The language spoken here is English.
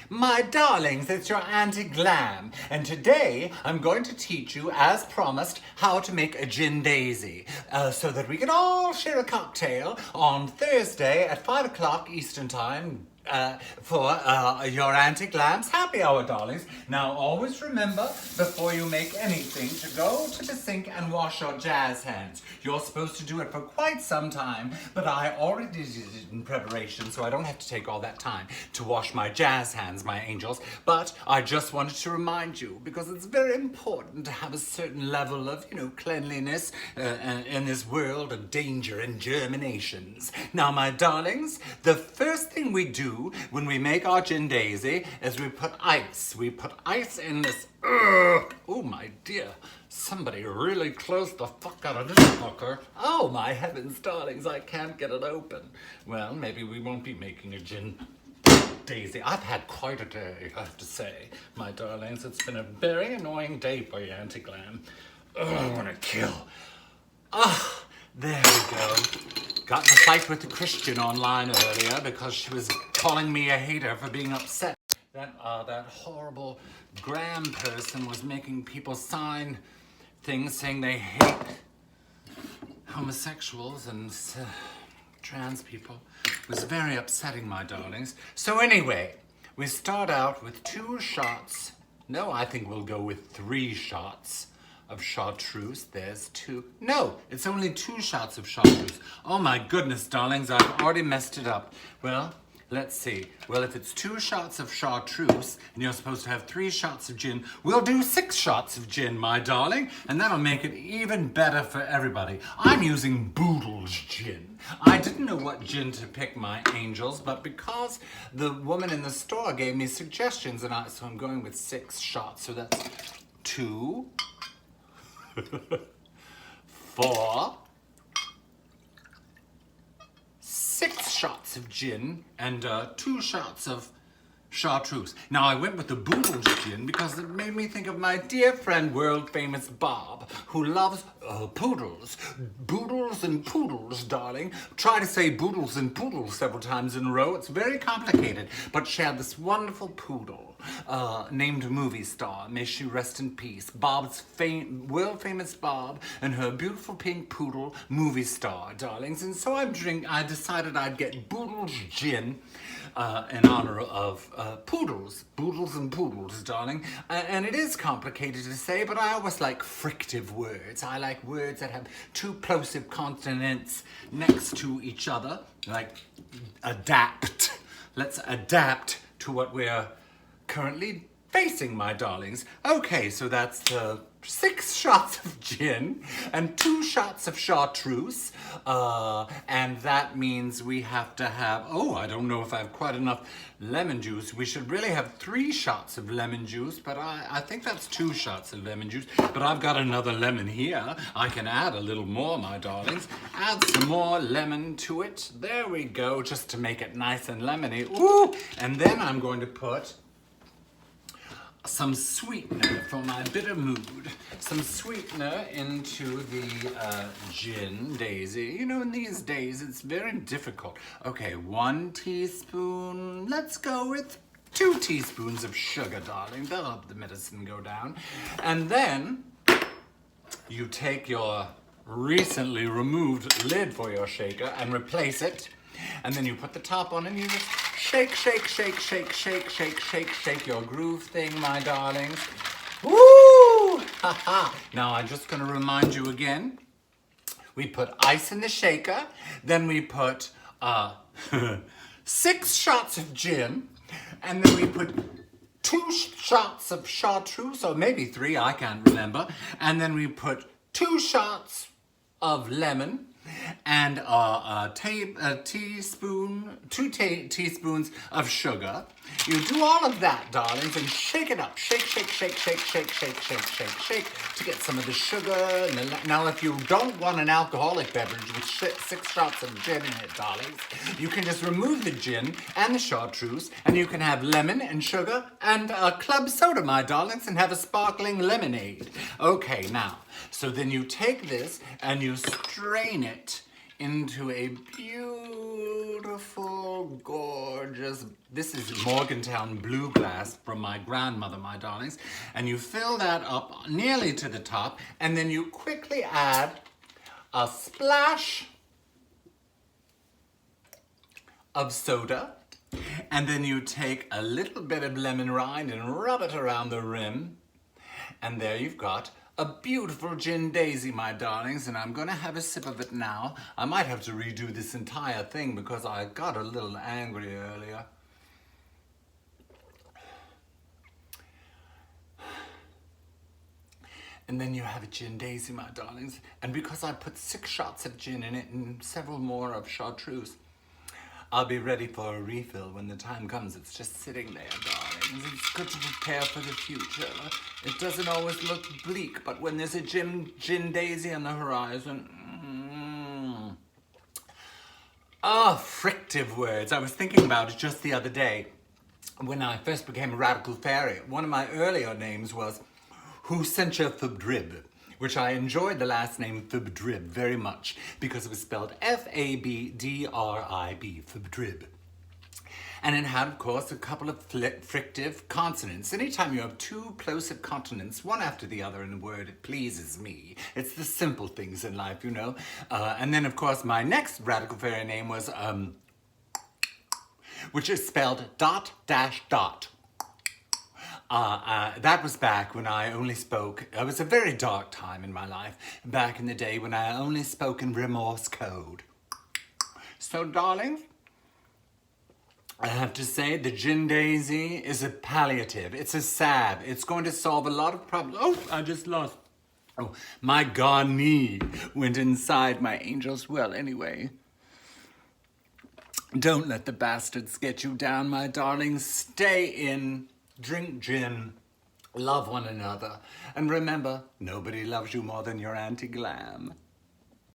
My darlings, it's your Auntie Glam, and today I'm going to teach you, as promised, how to make a gin daisy, so that we can all share a cocktail on Thursday at 5 o'clock Eastern Time, for your Auntie Glam's happy hour, darlings. Now, always remember, before you make anything, to go to the sink and wash your jazz hands. You're supposed to do it for quite some time, but I already did it in preparation, so I don't have to take all that time to wash my jazz hands, my angels. But I just wanted to remind you, because it's very important to have a certain level of, cleanliness in this world of danger and germinations. Now, my darlings, the first thing we do when we make our gin daisy is we put ice. We put ice in this. Oh my dear, somebody really closed the fuck out of this fucker. Oh my heavens, darlings, I can't get it open. Well, maybe we won't be making a gin daisy. I've had quite a day, I have to say, my darlings. It's been a very annoying day for you, Auntie Glam. I want to kill. There we go. Got in a fight with a Christian online earlier because she was calling me a hater for being upset. That horrible Graham person was making people sign things saying they hate homosexuals and trans people. It was very upsetting, my darlings. So anyway, we start out with 2 shots. No, I think we'll go with 3 shots of chartreuse. There's 2. No, it's only 2 shots of chartreuse. Oh my goodness, darlings, I've already messed it up. Well, let's see. Well, if it's 2 shots of chartreuse and you're supposed to have 3 shots of gin, we'll do 6 shots of gin, my darling, and that'll make it even better for everybody. I'm using Boodle's gin. I didn't know what gin to pick, my angels, but because the woman in the store gave me suggestions, so I'm going with 6 shots. So that's 2, 4, 6 shots of gin and 2 shots of chartreuse. Now, I went with the Boodle's gin because it made me think of my dear friend, world-famous Bob, who loves poodles. Boodles and poodles, darling. Try to say boodles and poodles several times in a row. It's very complicated. But she had this wonderful poodle named Movie Star. May she rest in peace. Bob's world-famous Bob and her beautiful pink poodle, Movie Star, darlings. And so I decided I'd get Boodle's gin in honor of poodles and poodles, darling. And it is complicated to say, but I always like frictive words. I like words that have 2 plosive consonants next to each other, like adapt. Let's adapt to what we're currently facing, my darlings. Okay, so that's 6 shots of gin and 2 shots of chartreuse, and that means we have to have, I don't know if I have quite enough lemon juice. We should really have 3 shots of lemon juice, but I think that's 2 shots of lemon juice, but I've got another lemon here. I can add a little more, my darlings. Add some more lemon to it. There we go, just to make it nice and lemony. Ooh! And then I'm going to put some sweetener for my bitter mood. Some sweetener into the gin daisy. In these days, it's very difficult. Okay, 1 teaspoon. Let's go with 2 teaspoons of sugar, darling. That'll help the medicine go down. And then you take your recently removed lid for your shaker and replace it. And then you put the top on and you just shake, shake, shake, shake, shake, shake, shake, shake your groove thing, my darlings. Woo! Ha ha! Now I'm just going to remind you again. We put ice in the shaker. Then we put 6 shots of gin. And then we put 2 shots of chartreuse, or maybe 3, I can't remember. And then we put 2 shots of lemon. And two teaspoons of sugar. You do all of that, darlings, and shake it up. Shake, shake, shake, shake, shake, shake, shake, shake, shake, to get some of the sugar. Now, if you don't want an alcoholic beverage with 6 shots of gin in it, darlings, you can just remove the gin and the chartreuse, and you can have lemon and sugar and club soda, my darlings, and have a sparkling lemonade. Okay, now, so then you take this and you strain it into a beautiful beautiful, gorgeous, this is Morgantown blue glass from my grandmother, my darlings. And you fill that up nearly to the top, and then you quickly add a splash of soda, and then you take a little bit of lemon rind and rub it around the rim, and there you've got a beautiful gin daisy, my darlings, and I'm gonna have a sip of it now. I might have to redo this entire thing because I got a little angry earlier. And then you have a gin daisy, my darlings, and because I put 6 shots of gin in it and several more of chartreuse, I'll be ready for a refill when the time comes. It's just sitting there, darlings. It's good to prepare for the future. It doesn't always look bleak, but when there's a gin daisy on the horizon... frictive words. I was thinking about it just the other day. When I first became a radical fairy, one of my earlier names was Who Sent You Fabdrib, which I enjoyed the last name Fabdrib very much because it was spelled F-A-B-D-R-I-B, Fabdrib. And it had, of course, a couple of frictive consonants. Anytime you have 2 plosive consonants, one after the other in a word, it pleases me. It's the simple things in life, you know. And then, of course, my next radical fairy name was, which is spelled ... That was back when I only spoke, it was a very dark time in my life, back in the day when I only spoke in Morse code. So, darlings, I have to say the gin daisy is a palliative. It's a salve. It's going to solve a lot of problems. Oh, I just lost. Oh, my Garni went inside my angel's well anyway. Don't let the bastards get you down, my darlings. Stay in. Drink gin, love one another, and remember, nobody loves you more than your Auntie Glam.